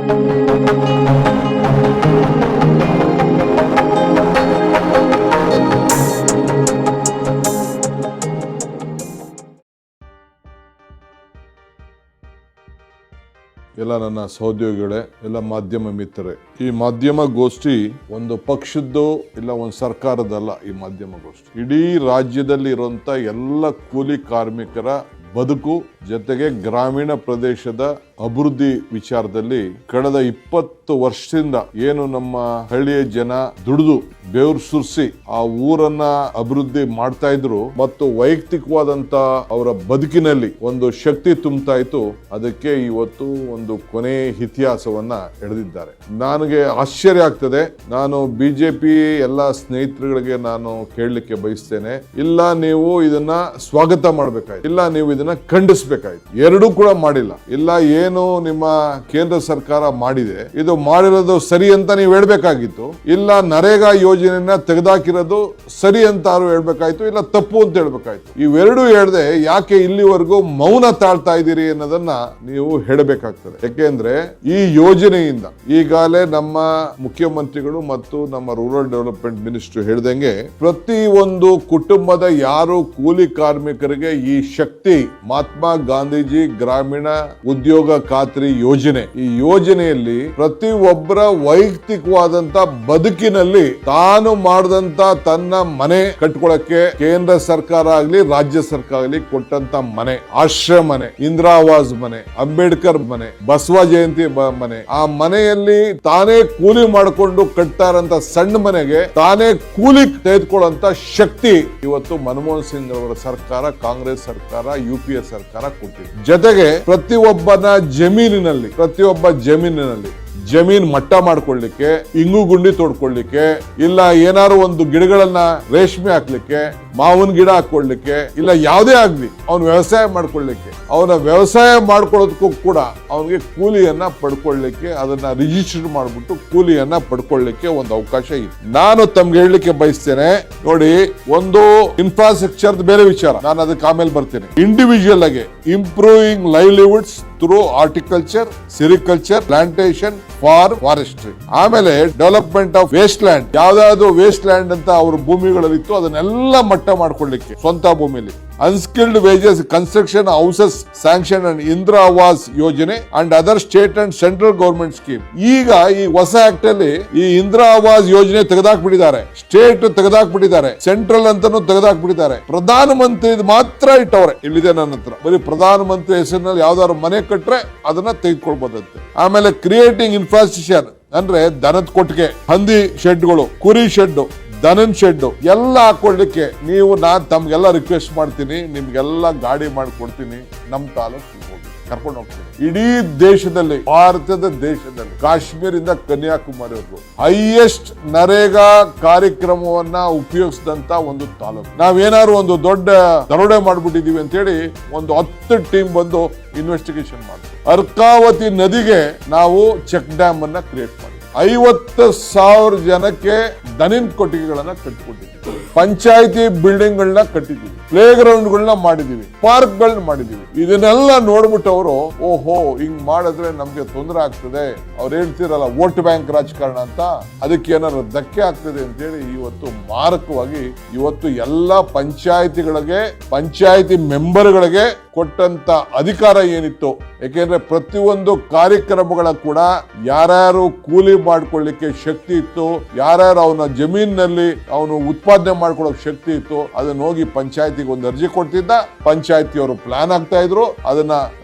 ಎಲ್ಲ ನನ್ನ ಸಹೋದ್ಯೋಗಿಗಳೇ, ಎಲ್ಲ ಮಾಧ್ಯಮ ಮಿತ್ರರೇ, ಈ ಮಾಧ್ಯಮ ಗೋಷ್ಠಿ ಒಂದು ಪಕ್ಷದ್ದು ಇಲ್ಲ ಒಂದು ಸರ್ಕಾರದಲ್ಲ. ಈ ಮಾಧ್ಯಮ ಗೋಷ್ಠಿ ಇಡೀ ರಾಜ್ಯದಲ್ಲಿ ಇರುವಂತ ಎಲ್ಲ ಕೂಲಿ ಕಾರ್ಮಿಕರ ಬದುಕು ಜೊತೆಗೆ ಗ್ರಾಮೀಣ ಪ್ರದೇಶದ ಅಭಿವೃದ್ಧಿ ವಿಚಾರದಲ್ಲಿ ಕಳೆದ 20 ವರ್ಷದಿಂದ ಏನು ನಮ್ಮ ಹಳ್ಳಿಯ ಜನ ದುಡಿದು ಬೆವರು ಸುರಿಸಿ ಆ ಊರನ್ನ ಅಭಿವೃದ್ಧಿ ಮಾಡ್ತಾ ಇದ್ರು ಮತ್ತು ವೈಯಕ್ತಿಕವಾದಂತ ಅವರ ಬದುಕಿನಲ್ಲಿ ಒಂದು ಶಕ್ತಿ ತುಂಬುತ್ತಾ ಇತ್ತು. ಅದಕ್ಕೆ ಇವತ್ತು ಒಂದು ಕೊನೆ ಇತಿಹಾಸವನ್ನ ಎಳೆದಿದ್ದಾರೆ. ನನಗೆ ಆಶ್ಚರ್ಯ ಆಗ್ತದೆ. ನಾನು ಬಿಜೆಪಿ ಎಲ್ಲ ಸ್ನೇಹಿತರುಗಳಿಗೆ ನಾನು ಕೇಳಲಿಕ್ಕೆ ಬಯಸ್ತೇನೆ, ಇಲ್ಲ ನೀವು ಇದನ್ನ ಸ್ವಾಗತ ಮಾಡಬೇಕಾಯ್ತು, ಇಲ್ಲ ನೀವು ಇದನ್ನ ಖಂಡಿಸಬೇಕಾಯ್ತು. ಎರಡೂ ಕೂಡ ಮಾಡಿಲ್ಲ. ಇಲ್ಲ ಏನು ನಿಮ್ಮ ಕೇಂದ್ರ ಸರ್ಕಾರ ಮಾಡಿದೆ ಇದು ಮಾಡಿರೋದು ಸರಿ ಅಂತ ನೀವು ಹೇಳ್ಬೇಕಾಗಿತ್ತು, ಇಲ್ಲ ನರೇಗಾ ಯೋಜನೆಯನ್ನ ತೆಗೆದಾಕಿರೋದು ಸರಿ ಅಂತ ಹೇಳ್ಬೇಕಾಯ್ತು, ಇಲ್ಲ ತಪ್ಪು ಅಂತ ಹೇಳ್ಬೇಕಾಯ್ತು. ಇವೆರಡೂ ಹೇಳ್ದೆ ಯಾಕೆ ಇಲ್ಲಿವರೆಗೂ ಮೌನ ತಾಳ್ತಾ ಇದ್ದೀರಿ ಅನ್ನೋದನ್ನ ನೀವು ಹೇಳಬೇಕಾಗ್ತದೆ. ಯಾಕೆಂದ್ರೆ ಈ ಯೋಜನೆಯಿಂದ ಈಗಾಗಲೇ ನಮ್ಮ ಮುಖ್ಯಮಂತ್ರಿಗಳು ಮತ್ತು ನಮ್ಮ ರೂರಲ್ ಡೆವಲಪ್ಮೆಂಟ್ ಮಿನಿಸ್ಟರ್ ಹೇಳ್ದಂಗೆ ಪ್ರತಿ ಒಂದು ಕುಟುಂಬದ ಯಾರು ಕೂಲಿ ಕಾರ್ಮಿಕರಿಗೆ ಈ ಶಕ್ತಿ ಮಹಾತ್ಮ ಗಾಂಧೀಜಿ ಗ್ರಾಮೀಣ ಉದ್ಯೋಗ ಖಾತ್ರಿ ಯೋಜನೆ, ಈ ಯೋಜನೆಯಲ್ಲಿ ಪ್ರತಿ ಒಬ್ಬರ ವೈಯಕ್ತಿಕವಾದಂತ ಬದುಕಿನಲ್ಲಿ ತಾನು ಮಾಡಿದಂತ ತನ್ನ ಮನೆ ಕಟ್ಕೊಳ್ಳಕ್ಕೆ ಕೇಂದ್ರ ಸರ್ಕಾರ ಆಗ್ಲಿ ರಾಜ್ಯ ಸರ್ಕಾರ ಆಗ್ಲಿ ಕೊಟ್ಟಂತ ಮನೆ, ಆಶ್ರಯ ಮನೆ, ಇಂದಿರಾ ಆವಾಸ್ ಮನೆ, ಅಂಬೇಡ್ಕರ್ ಮನೆ, ಬಸವ ಜಯಂತಿ ಮನೆ, ಆ ಮನೆಯಲ್ಲಿ ತಾನೇ ಕೂಲಿ ಮಾಡಿಕೊಂಡು ಕಟ್ತಾ ಇರೋಂತ ಸಣ್ಣ ಮನೆಗೆ ತಾನೇ ಕೂಲಿ ತೆಗೆದುಕೊಳ್ಳುವಂತ ಶಕ್ತಿ ಇವತ್ತು ಮನಮೋಹನ್ ಸಿಂಗ್ ಅವರ ಸರ್ಕಾರ, ಕಾಂಗ್ರೆಸ್ ಸರ್ಕಾರ, UPA ಸರ್ಕಾರ ಕೊಟ್ಟಿದೆ. ಜೊತೆಗೆ ಪ್ರತಿಯೊಬ್ಬನ ಜಮೀನಿನಲ್ಲಿ ಜಮೀನ್ ಮಟ್ಟ ಮಾಡ್ಕೊಳ್ಳಿಕ್ಕೆ, ಇಂಗು ಗುಂಡಿ ತೋಡ್ಕೊಳ್ಳಿಕ್ಕೆ, ಇಲ್ಲ ಏನಾದ್ರು ಒಂದು ಗಿಡಗಳನ್ನ ರೇಷ್ಮೆ ಹಾಕ್ಲಿಕ್ಕೆ, ಮಾವಿನ ಗಿಡ ಹಾಕೊಳ್ಳಿಕ್ಕೆ, ಇಲ್ಲ ಯಾವುದೇ ಆಗ್ಲಿ ಅವನು ವ್ಯವಸಾಯ ಮಾಡ್ಕೊಳ್ಳಿಕ್ಕೆ, ಅವನ ವ್ಯವಸಾಯ ಮಾಡ್ಕೊಳ್ಳೋದಕ್ಕೂ ಕೂಡ ಅವನಿಗೆ ಕೂಲಿಯನ್ನ ಪಡ್ಕೊಳ್ಳಿಕ್ಕೆ, ಅದನ್ನ ರಿಜಿಸ್ಟರ್ ಮಾಡ್ಬಿಟ್ಟು ಕೂಲಿಯನ್ನ ಪಡ್ಕೊಳ್ಳಿಕ್ಕೆ ಒಂದು ಅವಕಾಶ ಇದೆ. ನಾನು ತಮ್ಗೆ ಹೇಳಲಿಕ್ಕೆ ಬಯಸ್ತೇನೆ, ನೋಡಿ, ಒಂದು ಇನ್ಫ್ರಾಸ್ಟ್ರಕ್ಚರ್ ಬೇರೆ ವಿಚಾರ, ನಾನು ಅದಕ್ಕೆ ಆಮೇಲೆ ಬರ್ತೀನಿ. ಇಂಡಿವಿಜುವಲ್ ಆಗಿ improving livelihoods through horticulture, sericulture, plantation, forestry, ಆಮೇಲೆ ಡೆವಲಪ್ಮೆಂಟ್ ಆಫ್ ವೇಸ್ಟ್ ಲ್ಯಾಂಡ್, ಯಾವ್ದಾದ್ರು ವೇಸ್ಟ್ ಲ್ಯಾಂಡ್ ಅಂತ ಅವ್ರ ಭೂಮಿಗಳಲ್ಲಿತ್ತು ಅದನ್ನೆಲ್ಲ ಮಟ್ಟ ಮಾಡ್ಕೊಳ್ಳಿಕ್ಕೆ ಸ್ವಂತ ಭೂಮಿಲಿ, unskilled wages construction houses sanction and Indira Awas Yojana and other state and central government scheme. ಈಗ ಈ ಹೊಸ ಆಕ್ಟ್ ಅಲ್ಲಿ ಈ ಇಂದಿರಾ ಆವಾಸ್ ಯೋಜನೆ ತೆಗೆದಾಕ್ಬಿಟ್ಟಿದ್ದಾರೆ, ಸ್ಟೇಟ್ ತೆಗೆದಾಕ್ಬಿಟ್ಟಿದ್ದಾರೆ, ಸೆಂಟ್ರಲ್ ಅಂತಾನು ತೆಗೆದಾಕ್ಬಿಟ್ಟಿದ್ದಾರೆ. ಪ್ರಧಾನ ಮಂತ್ರಿ ಮಾತ್ರ ಇಟ್ಟವ್ರೆ. ಇಲ್ಲಿದೆ ನನ್ನ ಹತ್ರ, ಬರೀ ಪ್ರಧಾನ ಮಂತ್ರಿ ಹೆಸರಿನಲ್ಲಿ ಯಾವ್ದಾದ್ರು ಮನೆ ಕಟ್ರೆ ಅದನ್ನ ತೆಗೆದುಕೊಳ್ಬೋದಂತೆ. ಆಮೇಲೆ ಕ್ರಿಯೇಟಿಂಗ್ ಇನ್ಫ್ರಾಸ್ಟ್ರಕ್ಚರ್ ಅಂದ್ರೆ ದನದ ಕೊಟ್ಟಿಗೆ, ಹಂದಿ ಶೆಡ್ಗಳು, ಕುರಿ ಶೆಡ್, ದನನ್ ಶೆಡ್ ಎಲ್ಲ ಹಾಕೊಳ್ಳಿಕ್ಕೆ ನೀವು ನಾನು ತಮ್ಗೆಲ್ಲ ರಿಕ್ವೆಸ್ಟ್ ಮಾಡ್ತೀನಿ, ನಿಮ್ಗೆಲ್ಲ ಗಾಡಿ ಮಾಡಿಕೊಡ್ತೀನಿ, ನಮ್ ತಾಲೂಕು ಹೋಗಿ ಕರ್ಕೊಂಡು ಹೋಗ್ತೀನಿ. ಇಡೀ ದೇಶದಲ್ಲಿ, ಭಾರತದ ದೇಶದಲ್ಲಿ ಕಾಶ್ಮೀರಿಂದ ಕನ್ಯಾಕುಮಾರಿವರೆಗೂ ಹೈಯೆಸ್ಟ್ ನರೇಗಾ ಕಾರ್ಯಕ್ರಮವನ್ನ ಉಪಯೋಗಿಸಿದಂತ ಒಂದು ತಾಲೂಕು. ನಾವೇನಾದ್ರು ಒಂದು ದೊಡ್ಡ ದರೋಡೆ ಮಾಡ್ಬಿಟ್ಟಿದೀವಿ ಅಂತ ಹೇಳಿ ಒಂದು 10 ಟೀಮ್ ಬಂದು ಇನ್ವೆಸ್ಟಿಗೇಷನ್ ಮಾಡ್ತೀವಿ. ಅರ್ಕಾವತಿ ನದಿಗೆ ನಾವು ಚೆಕ್ ಡ್ಯಾಮ್ ಅನ್ನ ಕ್ರಿಯೇಟ್ ಮಾಡಿ 50,000 ಜನಕ್ಕೆ ದನಿನ್ ಕೊಟ್ಟಿಗೆಗಳನ್ನ ಕಟ್ಟಿಕೊಟ್ಟಿದ್ದೀವಿ, ಪಂಚಾಯತಿ ಬಿಲ್ಡಿಂಗ್ ಗಳನ್ನ ಕಟ್ಟಿದ್ದೀವಿ, ಪ್ಲೇ ಗ್ರೌಂಡ್ ಗಳನ್ನ ಮಾಡಿದೀವಿ, ಪಾರ್ಕ್ ಗಳನ್ನ ಮಾಡಿದೀವಿ. ಇದನ್ನೆಲ್ಲ ನೋಡ್ಬಿಟ್ಟು ಅವರು ಓಹೋ ಹಿಂಗ್ ಮಾಡಿದ್ರೆ ನಮ್ಗೆ ತೊಂದರೆ ಆಗ್ತದೆ, ಅವ್ರು ಹೇಳ್ತಿರಲ್ಲ ವೋಟ್ ಬ್ಯಾಂಕ್ ರಾಜಕಾರಣ ಅಂತ, ಅದಕ್ಕೆ ಏನಾದ್ರು ಧಕ್ಕೆ ಆಗ್ತದೆ ಅಂತ ಹೇಳಿ ಇವತ್ತು ಮಾರಕವಾಗಿ ಇವತ್ತು ಎಲ್ಲಾ ಪಂಚಾಯತಿಗಳಿಗೆ, ಪಂಚಾಯತಿ ಮೆಂಬರ್ಗಳಿಗೆ ಕೊಟ್ಟಂತ ಅಧಿಕಾರ ಏನಿತ್ತು, ಯಾಕೆಂದ್ರೆ ಪ್ರತಿಯೊಂದು ಕಾರ್ಯಕ್ರಮಗಳ ಕೂಡ ಯಾರ್ಯಾರು ಕೂಲಿ ಮಾಡ್ಕೊಳ್ಳಿಕ್ಕೆ ಶಕ್ತಿ ಇತ್ತು, ಯಾರ್ಯಾರು ಅವನ ಜಮೀನಿನಲ್ಲಿ ಅವನು ಉತ್ಪಾದನೆ ಮಾಡ್ಕೊಳ್ಳೋಕೆ ಶಕ್ತಿ ಇತ್ತು, ಅದನ್ನ ಹೋಗಿ ಪಂಚಾಯತಿಗೆ ಒಂದು ಅರ್ಜಿ ಕೊಡ್ತಿದ್ದ, ಪಂಚಾಯತಿಯವರು ಪ್ಲಾನ್ ಆಗ್ತಾ ಇದ್ರು, ಅದನ್ನ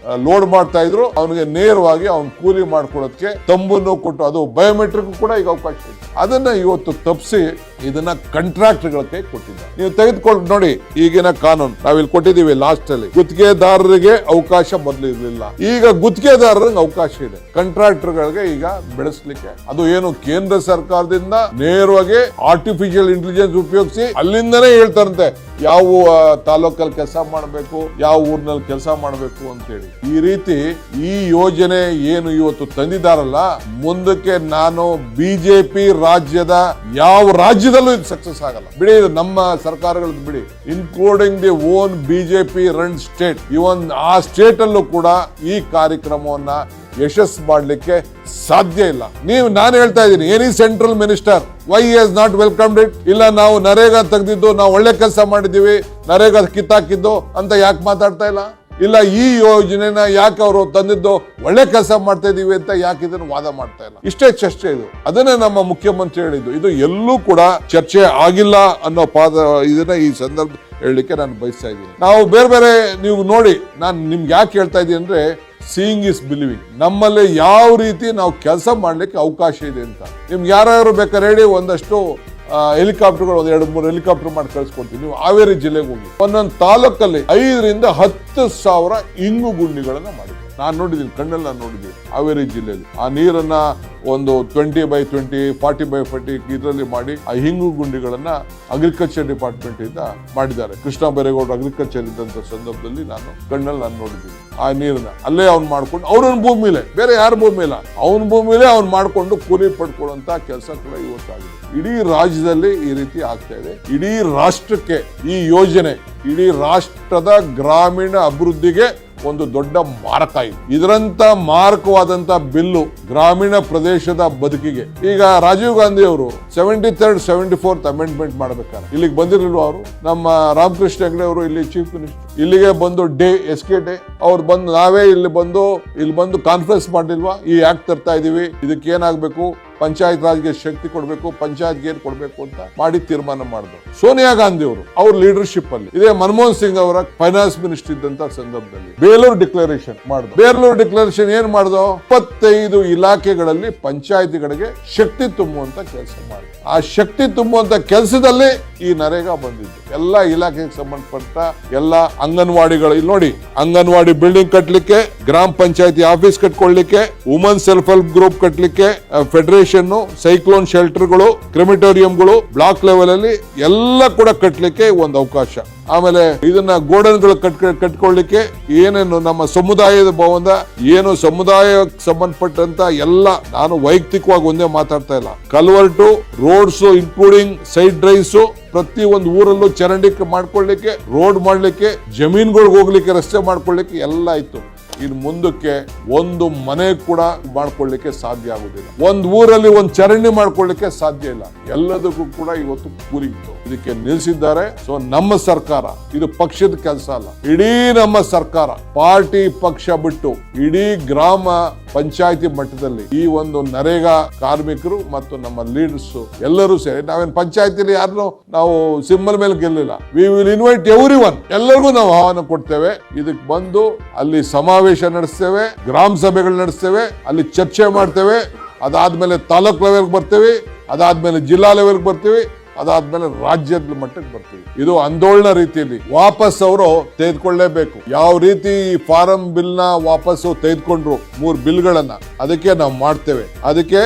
ಲೋಡ್ ಮಾಡ್ತಾ ಇದ್ರು, ಅವನಿಗೆ ನೇರವಾಗಿ ಅವನ್ ಕೂಲಿ ಮಾಡ್ಕೊಳ್ಳೋದಕ್ಕೆ ತಂಬನ್ನು ಕೊಟ್ಟು, ಅದು ಬಯೋಮೆಟ್ರಿಕ್ ಕೂಡ ಈಗ ಅವಕಾಶ ಇದೆ. ಅದನ್ನ ಇವತ್ತು ತಪ್ಪಿಸಿ ಇದನ್ನ ಕಾಂಟ್ರಾಕ್ಟ್ಗಳಿಗೆ ಕೊಟ್ಟಿದ್ದಾರೆ. ನೀವು ತೆಗೆದುಕೊಂಡು ನೋಡಿ, ಈಗಿನ ಕಾನೂನು ನಾವಿಲ್ಲಿ ಕೊಟ್ಟಿದ್ದೀವಿ ಲಾಸ್ಟ್ ಅಲ್ಲಿ, ಗುತ್ತಿಗೆದಾರರಿಗೆ ಅವಕಾಶ ಮೊದಲು ಇರಲಿಲ್ಲ, ಈಗ ಗುತ್ತಿಗೆದಾರರಿಗೆ ಅವಕಾಶ ಇದೆ, ಕಾಂಟ್ರಾಕ್ಟರ್ಗಳಿಗೆ ಈಗ ಬೆಳೆಸಲಿಕ್ಕೆ. ಅದು ಏನು ಕೇಂದ್ರ ಸರ್ಕಾರದಿಂದ ನೇರವಾಗಿ ಆರ್ಟಿಫಿಷಿಯಲ್ ಇಂಟೆಲಿಜೆನ್ಸ್ ಉಪಯೋಗಿಸಿ ಅಲ್ಲಿಂದನೇ ಹೇಳ್ತಾರಂತೆ ಯಾವ ತಾಲೂಕಲ್ಲಿ ಕೆಲಸ ಮಾಡಬೇಕು, ಯಾವ ಊರಿನಲ್ಲಿ ಕೆಲಸ ಮಾಡಬೇಕು ಅಂತೇಳಿ. ಈ ರೀತಿ ಈ ಯೋಜನೆ ಏನು ಇವತ್ತು ತಂದಿದ್ದಾರಲ್ಲ, ಮುಂದಕ್ಕೆ ನಾನು ಬಿಜೆಪಿ ರಾಜ್ಯದ ಯಾವ ರಾಜ್ಯದಲ್ಲೂ ಇದು ಸಕ್ಸಸ್ ಆಗಲ್ಲ. ಬಿಡಿ, ಇದು ನಮ್ಮ ಸರ್ಕಾರಗಳದ್ದು ಬಿಡಿ, including the own BJP run state, even ಆ ಸ್ಟೇಟ್ ಅಲ್ಲೂ ಕೂಡ ಈ ಕಾರ್ಯಕ್ರಮವನ್ನ ಯಶಸ್ಸು ಮಾಡ್ಲಿಕ್ಕೆ ಸಾಧ್ಯ ಇಲ್ಲ. ನಾನು ಹೇಳ್ತಾ ಇದ್ದೀನಿ, any central minister Y has not welcomed it? ಇಲ್ಲ ನಾವು ನರೇಗಾ ತೆಗೆದಿದ್ದು, ನಾವು ಒಳ್ಳೆ ಕೆಲಸ ಮಾಡಿದೀವಿ, ನರೇಗಾ ಕಿತ್ತಾಕಿದ್ದು ಅಂತ ಯಾಕೆ ಮಾತಾಡ್ತಾ ಇಲ್ಲ? ಇಲ್ಲ ಈ ಯೋಜನೆನ ಯಾಕೆ ಅವರು ತಂದಿದ್ದು, ಒಳ್ಳೆ ಕೆಲಸ ಮಾಡ್ತಾ ಇದೀವಿ ಅಂತ ಯಾಕೆ ಇದನ್ನು ವಾದ ಮಾಡ್ತಾ ಇಲ್ಲ? ಇಷ್ಟೇ ಚರ್ಚೆ ಇದು. ಅದನ್ನೇ ನಮ್ಮ ಮುಖ್ಯಮಂತ್ರಿ ಹೇಳಿದ್ದು. ಇದು ಎಲ್ಲೂ ಕೂಡ ಚರ್ಚೆ ಆಗಿಲ್ಲ ಅನ್ನೋ ಇದನ್ನ ಈ ಸಂದರ್ಭ ಹೇಳಲಿಕ್ಕೆ ನಾನು ಬಯಸ್ತಾ ಇದ್ದೀನಿ. ನಾವು ಬೇರೆ ಬೇರೆ ನೀವು ನೋಡಿ, ನಾನು ನಿಮ್ಗೆ ಯಾಕೆ ಹೇಳ್ತಾ ಇದ್ದೀನಿ ಅಂದ್ರೆ, ಸೀಯಿಂಗ್ ಇಸ್ ಬಿಲೀವಿಂಗ್. ನಮ್ಮಲ್ಲಿ ಯಾವ ರೀತಿ ನಾವು ಕೆಲಸ ಮಾಡ್ಲಿಕ್ಕೆ ಅವಕಾಶ ಇದೆ ಅಂತ ನಿಮ್ಗೆ ಯಾರು ಬೇಕಾದ್ರೆ ಹೇಳಿ, ಒಂದಷ್ಟು ಹೆಲಿಕಾಪ್ಟರ್ಗಳು, 2-3 ಹೆಲಿಕಾಪ್ಟರ್ ಮಾಡಿ ಕಳಿಸ್ಕೊಡ್ತೀವಿ. ನೀವು ಹಾವೇರಿ ಜಿಲ್ಲೆಗೆ ಹೋಗಿ, ಒಂದೊಂದು ತಾಲೂಕಲ್ಲಿ 5,000 to 10,000 ಇಂಗು ಗುಂಡಿಗಳನ್ನ ಮಾಡಿದ್ರು. ನಾನು ನೋಡಿದ್ದೀನಿ, ಕಣ್ಣಲ್ಲಿ ನಾನು ನೋಡಿದ್ದೀನಿ ಹಾವೇರಿ ಜಿಲ್ಲೆಯಲ್ಲಿ. ಆ ನೀರನ್ನ ಒಂದು 20x20, 40x40 ಇದರಲ್ಲಿ ಮಾಡಿ ಆ ಹಿಂಗು ಗುಂಡಿಗಳನ್ನ ಅಗ್ರಿಕಲ್ಚರ್ ಡಿಪಾರ್ಟ್ಮೆಂಟ್ ಇಂದ ಮಾಡಿದ್ದಾರೆ. ಕೃಷ್ಣ ಬೈರೇಗೌಡರು ಅಗ್ರಿಕಲ್ಚರ್ ಇದ್ದಂತ ಸಂದರ್ಭದಲ್ಲಿ ನಾನು ಕಣ್ಣಲ್ಲಿ ನಾನು ನೋಡಿದ್ದೀನಿ. ಆ ನೀರನ್ನ ಅಲ್ಲೇ ಅವ್ನು ಮಾಡ್ಕೊಂಡು, ಅವ್ರವ್ನ ಭೂಮಿಲೇ, ಬೇರೆ ಯಾರ ಭೂಮಿ ಇಲ್ಲ, ಅವನ ಭೂಮಿಲೇ ಅವ್ನು ಮಾಡ್ಕೊಂಡು ಕೂಲಿ ಪಡ್ಕೊಳ್ಳುವಂತ ಕೆಲಸ ಕೂಡ ಇವತ್ತಾಗಿದೆ. ಇಡೀ ರಾಜ್ಯದಲ್ಲಿ ಈ ರೀತಿ ಆಗ್ತಾ ಇದೆ. ಇಡೀ ರಾಷ್ಟ್ರಕ್ಕೆ ಈ ಯೋಜನೆ, ಇಡೀ ರಾಷ್ಟ್ರದ ಗ್ರಾಮೀಣ ಅಭಿವೃದ್ಧಿಗೆ ಒಂದು ದೊಡ್ಡ ಮಾರಕ ಇದೆ. ಇದರಂತ ಮಾರಕವಾದಂತ ಬಿಲ್ಲು ಗ್ರಾಮೀಣ ಪ್ರದೇಶದ ಬದುಕಿಗೆ. ಈಗ ರಾಜೀವ್ ಗಾಂಧಿ ಅವರು 73rd 74th ಅಮೆಂಡ್ಮೆಂಟ್ ಮಾಡ್ಬೇಕಾದ್ರೆ ಇಲ್ಲಿಗೆ ಬಂದಿರಲಿಲ್ವ ಅವರು? ನಮ್ಮ ರಾಮಕೃಷ್ಣ ಹೆಗಡೆ ಅವರು ಇಲ್ಲಿ ಚೀಫ್ ಮಿನಿಸ್ಟರ್ ಇಲ್ಲಿಗೆ ಬಂದು SK ಡೇ ಅವ್ರು ಬಂದು, ನಾವೇ ಇಲ್ಲಿ ಬಂದು ಕಾನ್ಫರೆನ್ಸ್ ಮಾಡಿಲ್ವಾ? ಈ ಆಕ್ಟ್ ತರ್ತಾ ಇದೀವಿ, ಇದಕ್ಕೆ ಏನಾಗಬೇಕು, ಪಂಚಾಯತ್ ರಾಜ್ಗೆ ಶಕ್ತಿ ಕೊಡಬೇಕು, ಪಂಚಾಯತ್ಗೆ ಏನ್ ಕೊಡಬೇಕು ಅಂತ ಮಾಡಿ ತೀರ್ಮಾನ ಮಾಡಿದ್ರು. ಸೋನಿಯಾ ಗಾಂಧಿ ಅವರು ಅವ್ರ ಲೀಡರ್ಶಿಪ್ ಅಲ್ಲಿ, ಇದೇ ಮನಮೋಹನ್ ಸಿಂಗ್ ಅವರ ಫೈನಾನ್ಸ್ ಮಿನಿಸ್ಟರ್ ಇದ್ದಂತ ಸಂದರ್ಭದಲ್ಲಿ ಬೇಲೂರು ಡಿಕ್ಲರೇಷನ್ ಮಾಡಿದ್ರು. ಬೇಲೂರು ಡಿಕ್ಲರೇಷನ್ ಏನ್ ಮಾಡಿದ್ರು? 25 ಇಲಾಖೆಗಳಲ್ಲಿ ಪಂಚಾಯತಿಗಳಿಗೆ ಶಕ್ತಿ ತುಂಬುವಂತ ಕೆಲಸ ಮಾಡಿದ್ರು. ಆ ಶಕ್ತಿ ತುಂಬುವಂತ ಕೆಲಸದಲ್ಲಿ ಈ ನರೇಗಾ ಬಂದಿದ್ದು. ಎಲ್ಲ ಇಲಾಖೆಗೆ ಸಂಬಂಧಪಟ್ಟ ಎಲ್ಲ ಅಂಗನವಾಡಿಗಳು, ಇಲ್ಲಿ ನೋಡಿ, ಅಂಗನವಾಡಿ ಬಿಲ್ಡಿಂಗ್ ಕಟ್ಟಲಿಕ್ಕೆ, ಗ್ರಾಮ ಪಂಚಾಯತಿ ಆಫೀಸ್ ಕಟ್ಕೊಳ್ಳಿಕ್ಕೆ, ವುಮನ್ ಸೆಲ್ಫ್ ಹೆಲ್ಪ್ ಗ್ರೂಪ್ ಕಟ್ಟಲಿಕ್ಕೆ, ಫೆಡರೇಷನ್, ಸೈಕ್ಲೋನ್ ಶೆಲ್ಟರ್ಗಳು, ಕ್ರೆಮಿಟೋರಿಯಂಗಳು, ಬ್ಲಾಕ್ ಲೆವೆಲ್ ಅಲ್ಲಿ ಎಲ್ಲ ಕೂಡ ಕಟ್ಟಲಿಕ್ಕೆ ಒಂದು ಅವಕಾಶ. ಆಮೇಲೆ ಇದನ್ನ ಗೋಡನ್ಗಳು ಕಟ್ಕೊಳ್ಳಿಕ್ಕೆ, ಏನೇನು ನಮ್ಮ ಸಮುದಾಯದ ಭವನ, ಏನು ಸಮುದಾಯಕ್ಕೆ ಸಂಬಂಧಪಟ್ಟಂತ ಎಲ್ಲ, ನಾನು ವೈಯಕ್ತಿಕವಾಗಿ ಒಂದೇ ಮಾತಾಡ್ತಾ ಇಲ್ಲ, ಕಲ್ವರ್ಟು, ರೋಡ್ಸ್ ಇನ್ಕ್ಲೂಡಿಂಗ್ ಸೈಡ್ ಡ್ರೈವ್ಸ್, ಪ್ರತಿ ಒಂದು ಊರಲ್ಲೂ ಚರಂಡಿ ಮಾಡ್ಕೊಳ್ಳಿಕ್ಕೆ, ರೋಡ್ ಮಾಡ್ಲಿಕ್ಕೆ, ಜಮೀನುಗಳಿಗೆ ಹೋಗ್ಲಿಕ್ಕೆ, ರಸ್ತೆ ಮಾಡ್ಕೊಳ್ಳಿಕ್ಕೆ ಎಲ್ಲ ಇತ್ತು. ಇನ್ನು ಮುಂದಕ್ಕೆ ಒಂದು ಮನೆ ಕೂಡ ಮಾಡ್ಕೊಳ್ಳಿಕ್ಕೆ ಸಾಧ್ಯ ಆಗುದಿಲ್ಲ, ಒಂದು ಊರಲ್ಲಿ ಒಂದು ಚರಂಡಿ ಮಾಡ್ಕೊಳ್ಳಿಕ್ಕೆ ಸಾಧ್ಯ ಇಲ್ಲ. ಎಲ್ಲದಕ್ಕೂ ಕೂಡ ಇವತ್ತು ಕೂಲಿ ಇದಕ್ಕೆ ನಿಲ್ಲಿಸಿದ್ದಾರೆ. ಸೊ ನಮ್ಮ ಸರ್ಕಾರ, ಇದು ಪಕ್ಷದ ಕೆಲಸ ಅಲ್ಲ, ಇಡೀ ನಮ್ಮ ಸರ್ಕಾರ, ಪಾರ್ಟಿ ಪಕ್ಷ ಬಿಟ್ಟು ಇಡೀ ಗ್ರಾಮ ಪಂಚಾಯತಿ ಮಟ್ಟದಲ್ಲಿ ಈ ಒಂದು ನರೇಗಾ ಕಾರ್ಮಿಕರು ಮತ್ತು ನಮ್ಮ ಲೀಡರ್ಸ್ ಎಲ್ಲರೂ ಸೇರಿ, ನಾವೇನು ಪಂಚಾಯತಿಲಿ ಯಾರನ್ನು ನಾವು ಸಿಂಬಲ್ ಮೇಲೆ ಗೆಲ್ಲಿಲ್ಲ, ವಿ ವಿಲ್ ಇನ್ವೈಟ್ ಎವ್ರಿವನ್, ಎಲ್ಲರಿಗೂ ನಾವು ಆಹ್ವಾನ ಕೊಡ್ತೇವೆ. ಇದಕ್ಕೆ ಬಂದು ಅಲ್ಲಿ ಸಮಾವೇಶ ನಡೆಸ್ತೇವೆ, ಗ್ರಾಮ ಸಭೆಗಳು ನಡೆಸ್ತೇವೆ, ಅಲ್ಲಿ ಚರ್ಚೆ ಮಾಡ್ತೇವೆ. ಅದಾದ್ಮೇಲೆ ತಾಲೂಕ್ ಲೆವೆಲ್ಗೆ ಬರ್ತೀವಿ, ಅದಾದ್ಮೇಲೆ ಜಿಲ್ಲಾ ಲೆವೆಲ್ಗೆ ಬರ್ತೀವಿ, ಅದಾದ್ಮೇಲೆ ರಾಜ್ಯದ ಮಟ್ಟಕ್ಕೆ ಬರ್ತೀವಿ. ಇದು ಆಂದೋಲನ ರೀತಿಯಲ್ಲಿ ವಾಪಸ್ ಅವರು ತೆಗೆದುಕೊಳ್ಳೇಬೇಕು. ಯಾವ ರೀತಿ ಈ ಫಾರಂ ಬಿಲ್ ನ ವಾಪಸ್ಸು ತೆಗೆದುಕೊಂಡ್ರು 3 ಬಿಲ್ಗಳನ್ನ, ಅದಕ್ಕೆ ನಾವು ಮಾಡ್ತೇವೆ. ಅದಕ್ಕೆ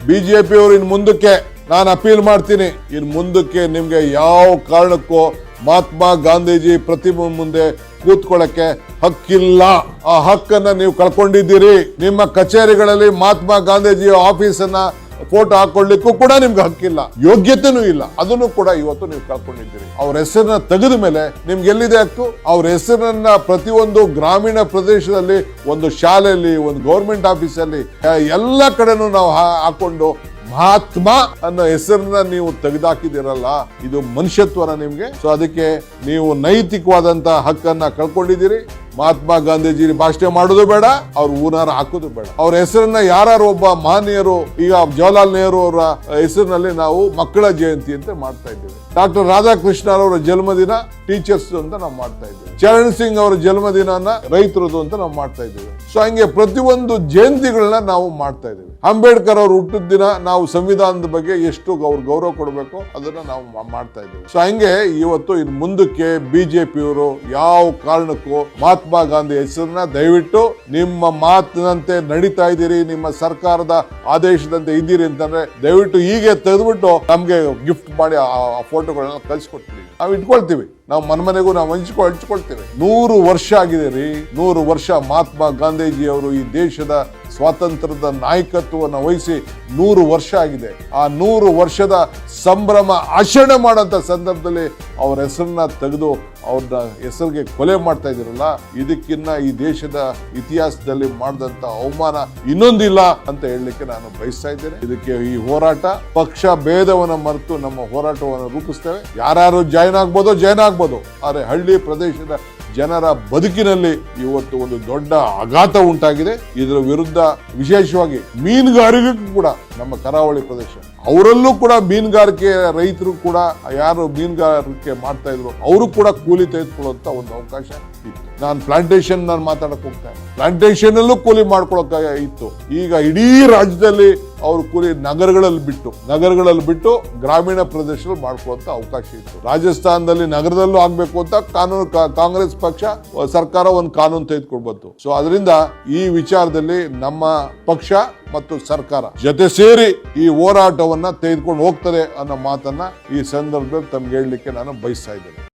ಬಿಜೆಪಿ ಅವರು ಇನ್ ಮುಂದಕ್ಕೆ ನಾನು ಅಪೀಲ್ ಮಾಡ್ತೀನಿ, ಇನ್ ಮುಂದಕ್ಕೆ ನಿಮ್ಗೆ ಯಾವ ಕಾರಣಕ್ಕೂ ಮಹಾತ್ಮ ಗಾಂಧೀಜಿ ಪ್ರತಿಮೆ ಮುಂದೆ ಕೂತ್ಕೊಳ್ಳಕ್ಕೆ ಹಕ್ಕಿಲ್ಲ. ಆ ಹಕ್ಕನ್ನ ನೀವು ಕಳ್ಕೊಂಡಿದ್ದೀರಿ. ನಿಮ್ಮ ಕಚೇರಿಗಳಲ್ಲಿ ಮಹಾತ್ಮ ಗಾಂಧೀಜಿ ಆಫೀಸನ್ನ ಫೋಟೋ ಹಾಕೊಳ್ಳಿಕ್ಕೂ ಕೂಡ ನಿಮ್ಗೆ ಹಕ್ಕಿಲ್ಲ, ಯೋಗ್ಯತೆನೂ ಇಲ್ಲ. ಅದನ್ನು ಕೂಡ ಇವತ್ತು ನೀವು ಕಳ್ಕೊಂಡಿದ್ದೀರಿ. ಅವ್ರ ಹೆಸರನ್ನ ತೆಗೆದ ಮೇಲೆ ನಿಮ್ಗೆ ಎಲ್ಲಿದೆ ಹಕ್ಕು? ಅವ್ರ ಹೆಸರನ್ನ ಪ್ರತಿಯೊಂದು ಗ್ರಾಮೀಣ ಪ್ರದೇಶದಲ್ಲಿ, ಒಂದು ಶಾಲೆಯಲ್ಲಿ, ಒಂದು ಗೌರ್ಮೆಂಟ್ ಆಫೀಸಲ್ಲಿ, ಎಲ್ಲ ಕಡೆನೂ ನಾವು ಹಾಕೊಂಡು ಮಹಾತ್ಮ ಅನ್ನೋ ಹೆಸರನ್ನ ನೀವು ತೆಗೆದಾಕಿದಿರಲ್ಲ, ಇದು ಮನುಷ್ಯತ್ವನ ನಿಮ್ಗೆ? ಸೊ ಅದಕ್ಕೆ ನೀವು ನೈತಿಕವಾದಂತ ಹಕ್ಕನ್ನ ಕಳ್ಕೊಂಡಿದ್ದೀರಿ. ಮಹಾತ್ಮ ಗಾಂಧೀಜಿ ಭಾಷಣ ಮಾಡೋದು ಬೇಡ, ಅವ್ರ ಊನಾರ ಹಾಕೋದು ಬೇಡ. ಅವ್ರ ಹೆಸರನ್ನ ಯಾರು ಒಬ್ಬ ಮಹನೀಯರು, ಈಗ ಜವಾಹರ್ಲಾಲ್ ನೆಹರು ಅವರ ಹೆಸರಿನಲ್ಲಿ ನಾವು ಮಕ್ಕಳ ಜಯಂತಿ ಅಂತ ಮಾಡ್ತಾ ಇದ್ದೇವೆ. ಡಾಕ್ಟರ್ ರಾಧಾಕೃಷ್ಣ ಅವರ ಜನ್ಮದಿನ ಟೀಚರ್ಸ್ ಅಂತ ನಾವು ಮಾಡ್ತಾ ಇದ್ದೇವೆ. ಚರಣ್ ಸಿಂಗ್ ಅವರ ಜನ್ಮದಿನ ರೈತರದು ಅಂತ ನಾವು ಮಾಡ್ತಾ ಇದ್ದೇವೆ. ಸೊ ಹಂಗೆ ಪ್ರತಿಯೊಂದು ಜಯಂತಿಗಳನ್ನ ನಾವು ಮಾಡ್ತಾ ಇದ್ದೇವೆ. ಅಂಬೇಡ್ಕರ್ ಅವರು ಹುಟ್ಟಿದ ದಿನ ನಾವು ಸಂವಿಧಾನದ ಬಗ್ಗೆ ಎಷ್ಟು ಗೌರವ ಕೊಡಬೇಕು ಅದನ್ನ ನಾವು ಮಾಡ್ತಾ ಇದ್ದೇವೆ. ಸೊ ಹಂಗೆ ಇವತ್ತು ಇನ್ನು ಮುಂದಕ್ಕೆ ಬಿಜೆಪಿಯವರು ಯಾವ ಕಾರಣಕ್ಕೂ ಮಹಾತ್ಮ ಗಾಂಧಿ ಹೆಸರನ್ನ ದಯವಿಟ್ಟು ನಿಮ್ಮ ಮಾತಿನಂತೆ ನಡೀತಾ ಇದ್ದೀರಿ, ನಿಮ್ಮ ಸರ್ಕಾರದ ಆದೇಶದಂತೆ ಇದ್ದೀರಿ ಅಂತಂದ್ರೆ ದಯವಿಟ್ಟು ಹೀಗೆ ತೆಗೆದ್ಬಿಟ್ಟು ನಮ್ಗೆ ಗಿಫ್ಟ್ ಮಾಡಿ ಆ ಫೋಟೋಗಳನ್ನ ಕಳ್ಸಿಕೊಡ್ತೀವಿ, ನಾವು ಇಟ್ಕೊಳ್ತೀವಿ. ನಾವು ಮನೆಗೂ ನಾವು ಹಂಚ್ಕೊಳ್ತೇವೆ. 100 ವರ್ಷ ಆಗಿದೆ ರೀ, 100 ವರ್ಷ ಮಹಾತ್ಮ ಗಾಂಧೀಜಿ ಅವರು ಈ ದೇಶದ ಸ್ವಾತಂತ್ರ್ಯದ ನಾಯಕತ್ವವನ್ನು ವಹಿಸಿ 100 ವರ್ಷ ಆಗಿದೆ. ಆ 100 ವರ್ಷದ ಸಂಭ್ರಮ ಆಚರಣೆ ಮಾಡೋಂಥ ಸಂದರ್ಭದಲ್ಲಿ ಅವ್ರ ಹೆಸರನ್ನ ತೆಗೆದು ಅವ್ರನ್ನ ಹೆಸರಿಗೆ ಕೊಲೆ ಮಾಡ್ತಾ ಇದ್ದೀರಲ್ಲ, ಇದಕ್ಕಿನ್ನ ಈ ದೇಶದ ಇತಿಹಾಸದಲ್ಲಿ ಮಾಡಿದಂತ ಅವಮಾನ ಇನ್ನೊಂದಿಲ್ಲ ಅಂತ ಹೇಳಲಿಕ್ಕೆ ನಾನು ಬಯಸ್ತಾ ಇದ್ದೇನೆ. ಇದಕ್ಕೆ ಈ ಹೋರಾಟ ಪಕ್ಷ ಭೇದವನ್ನು ಮರೆತು ನಮ್ಮ ಹೋರಾಟವನ್ನು ರೂಪಿಸ್ತೇವೆ. ಯಾರು ಜಾಯ್ನ್ ಆಗ್ಬೋದು, ಆದರೆ ಹಳ್ಳಿ ಪ್ರದೇಶದ ಜನರ ಬದುಕಿನಲ್ಲಿ ಇವತ್ತು ಒಂದು ದೊಡ್ಡ ಆಘಾತ ಉಂಟಾಗಿದೆ. ಇದರ ವಿರುದ್ಧ ವಿಶೇಷವಾಗಿ ಮೀನುಗಾರಿಕೆಗೂ ಕೂಡ ನಮ್ಮ ಕರಾವಳಿ ಪ್ರದೇಶ ಅವರಲ್ಲೂ ಕೂಡ ಮೀನುಗಾರಿಕೆ ರೈತರು ಕೂಡ ಯಾರು ಮೀನುಗಾರಿಕೆ ಮಾಡ್ತಾ ಇದ್ರು ಅವರು ಕೂಡ ಕೂಲಿ ತೆಗೆದುಕೊಳ್ಳುವಂತ ಒಂದು ಅವಕಾಶ ಇತ್ತು. ನಾನು ಪ್ಲಾಂಟೇಶನ್ ಮಾತಾಡಕ್ ಹೋಗ್ತಾ ಇದ್ದೆ, ಪ್ಲಾಂಟೇಶನ್ ಅಲ್ಲೂ ಕೂಲಿ ಮಾಡ್ಕೊಳಕ ಇತ್ತು. ಈಗ ಇಡೀ ರಾಜ್ಯದಲ್ಲಿ ಅವರು ಕೂಲಿ ನಗರಗಳಲ್ಲಿ ಬಿಟ್ಟು ಗ್ರಾಮೀಣ ಪ್ರದೇಶದಲ್ಲಿ ಮಾಡ್ಕೊಳ್ಳುವಂತ ಅವಕಾಶ ಇತ್ತು. ರಾಜಸ್ಥಾನದಲ್ಲಿ ನಗರದಲ್ಲೂ ಆಗ್ಬೇಕು ಅಂತ ಕಾಂಗ್ರೆಸ್ ಪಕ್ಷ ಸರ್ಕಾರ ಒಂದು ಕಾನೂನು ತೆಗೆದುಕೊಳ್ಬಹುದು. ಸೊ ಅದರಿಂದ ಈ ವಿಚಾರದಲ್ಲಿ ನಮ್ಮ ಪಕ್ಷ ಮತ್ತು ಸರ್ಕಾರ ಜೊತೆ ಸೇರಿ ಈ ಹೋರಾಟವನ್ನ ತೆಗೆದುಕೊಂಡು ಹೋಗ್ತದೆ ಅನ್ನೋ ಮಾತನ್ನ ಈ ಸಂದರ್ಭದಲ್ಲಿ ತಮ್ಗೆ ಹೇಳಲಿಕ್ಕೆ ನಾನು ಬಯಸ್ತಾ ಇದ್ದೇನೆ.